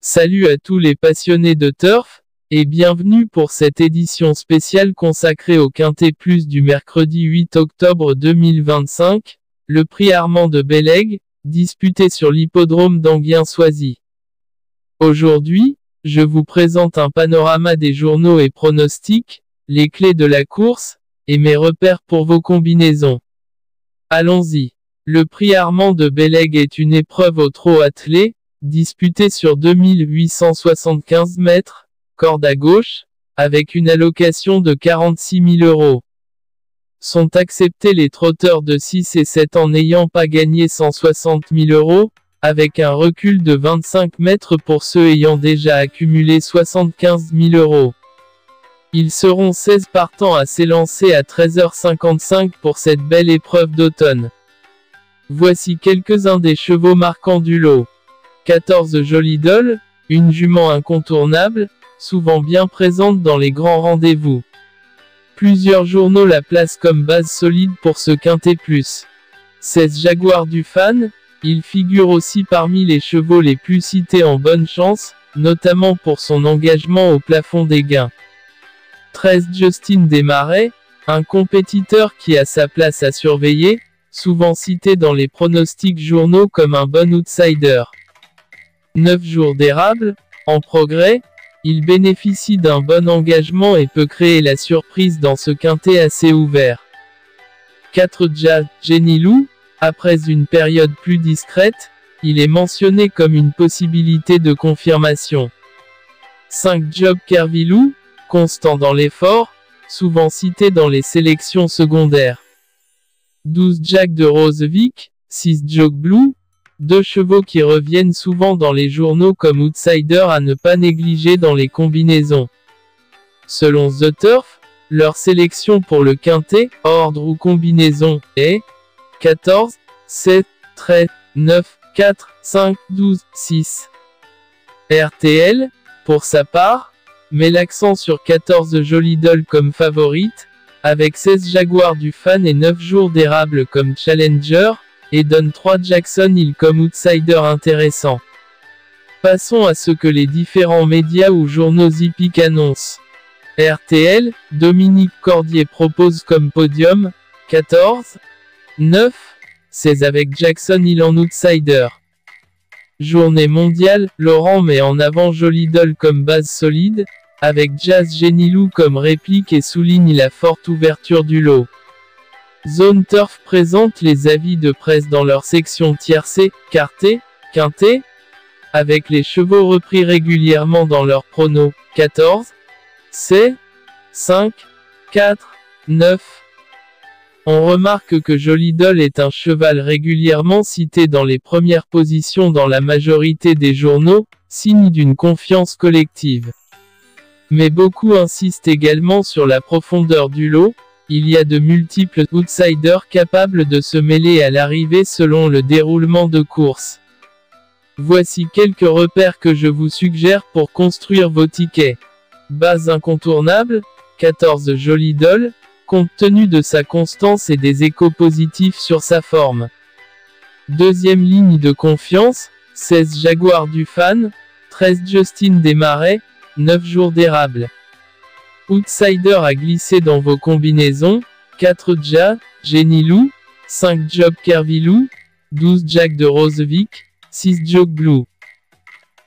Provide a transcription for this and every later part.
Salut à tous les passionnés de turf, et bienvenue pour cette édition spéciale consacrée au Quintet Plus du mercredi 8 octobre 2025, le prix Armand de Bellaigue, disputé sur l'hippodrome d'Enghien-Soisy. Aujourd'hui, je vous présente un panorama des journaux et pronostics, les clés de la course, et mes repères pour vos combinaisons. Allons-y. Le prix Armand de Bellaigue est une épreuve au trot attelé, disputée sur 2875 mètres, corde à gauche, avec une allocation de 46 000 €. Sont acceptés les trotteurs de 6 et 7 ans n'ayant pas gagné 160 000 €, avec un recul de 25 mètres pour ceux ayant déjà accumulé 75 000 €. Ils seront 16 partants à s'élancer à 13h55 pour cette belle épreuve d'automne. Voici quelques-uns des chevaux marquants du lot. 14 Jolie Doll, une jument incontournable, souvent bien présente dans les grands rendez-vous. Plusieurs journaux la placent comme base solide pour ce Quintet Plus. 16 Jaguar du Fan, il figure aussi parmi les chevaux les plus cités en bonne chance, notamment pour son engagement au plafond des gains. 13 Justin Desmarais, un compétiteur qui a sa place à surveiller, souvent cité dans les pronostics journaux comme un bon outsider. 9 Jours d'érable, en progrès, il bénéficie d'un bon engagement et peut créer la surprise dans ce quintet assez ouvert. 4 Jenny Lou, après une période plus discrète, il est mentionné comme une possibilité de confirmation. 5 Job Kervilou, constant dans l'effort, souvent cité dans les sélections secondaires. 12 Jack de Rosevik, 6 Joke Blue, deux chevaux qui reviennent souvent dans les journaux comme outsiders à ne pas négliger dans les combinaisons. Selon The Turf, leur sélection pour le quintet, ordre ou combinaison, est 14, 7, 13, 9, 4, 5, 12, 6. RTL, pour sa part, met l'accent sur 14 Jolie Doll comme favorite, avec 16 Jaguar du Fan et 9 Jours d'érable comme challenger, et donne 3 Jackson Hill comme outsider intéressant. Passons à ce que les différents médias ou journaux hippiques annoncent. RTL, Dominique Cordier propose comme podium, 14, 9, 16 avec Jackson Hill en outsider. Journée mondiale, Laurent met en avant Jolie Doll comme base solide, avec Jazz Jenny Lou comme réplique et souligne la forte ouverture du lot. Zone Turf présente les avis de presse dans leur section tiercée, quarté, quintet, avec les chevaux repris régulièrement dans leurs pronos, 14, C, 5, 4, 9. On remarque que Jolie Doll est un cheval régulièrement cité dans les premières positions dans la majorité des journaux, signe d'une confiance collective. Mais beaucoup insistent également sur la profondeur du lot. Il y a de multiples outsiders capables de se mêler à l'arrivée selon le déroulement de course. Voici quelques repères que je vous suggère pour construire vos tickets. Base incontournable, 14 Jolie Doll, compte tenu de sa constance et des échos positifs sur sa forme. Deuxième ligne de confiance, 16 Jaguar du Fan, 13 Justin Desmarais, 9 Jours d'érable. Outsider à glisser dans vos combinaisons, 4 Jenny Lou, 5 Job Kervilou, 12 Jack de Rosevik, 6 Joke Blue.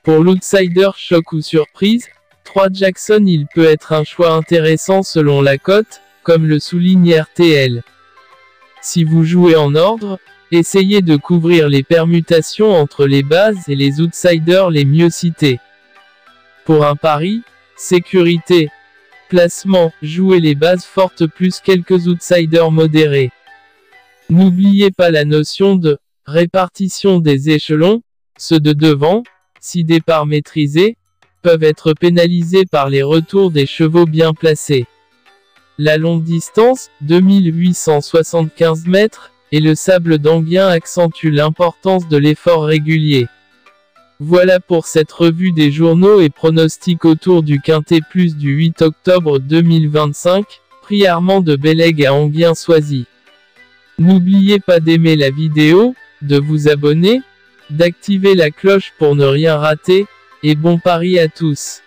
Pour l'outsider choc ou surprise, 3 Jackson Hill peut être un choix intéressant selon la cote, comme le souligne RTL. Si vous jouez en ordre, essayez de couvrir les permutations entre les bases et les outsiders les mieux cités. Pour un pari, sécurité, placement, jouez les bases fortes plus quelques outsiders modérés. N'oubliez pas la notion de répartition des échelons, ceux de devant, si départ maîtrisé, peuvent être pénalisés par les retours des chevaux bien placés. La longue distance, 2875 mètres, et le sable d'Enghien accentue l'importance de l'effort régulier. Voilà pour cette revue des journaux et pronostics autour du Quintet Plus du 8 octobre 2025, prix Armand de Bellaigue à Enghien-Soisy. N'oubliez pas d'aimer la vidéo, de vous abonner, d'activer la cloche pour ne rien rater, Et bon pari à tous.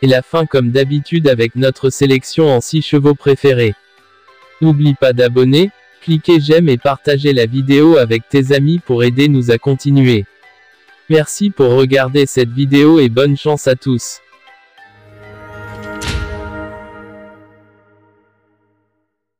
Et la fin comme d'habitude avec notre sélection en 6 chevaux préférés. N'oublie pas d'abonner, cliquer j'aime et partager la vidéo avec tes amis pour aider nous à continuer. Merci pour regarder cette vidéo et bonne chance à tous.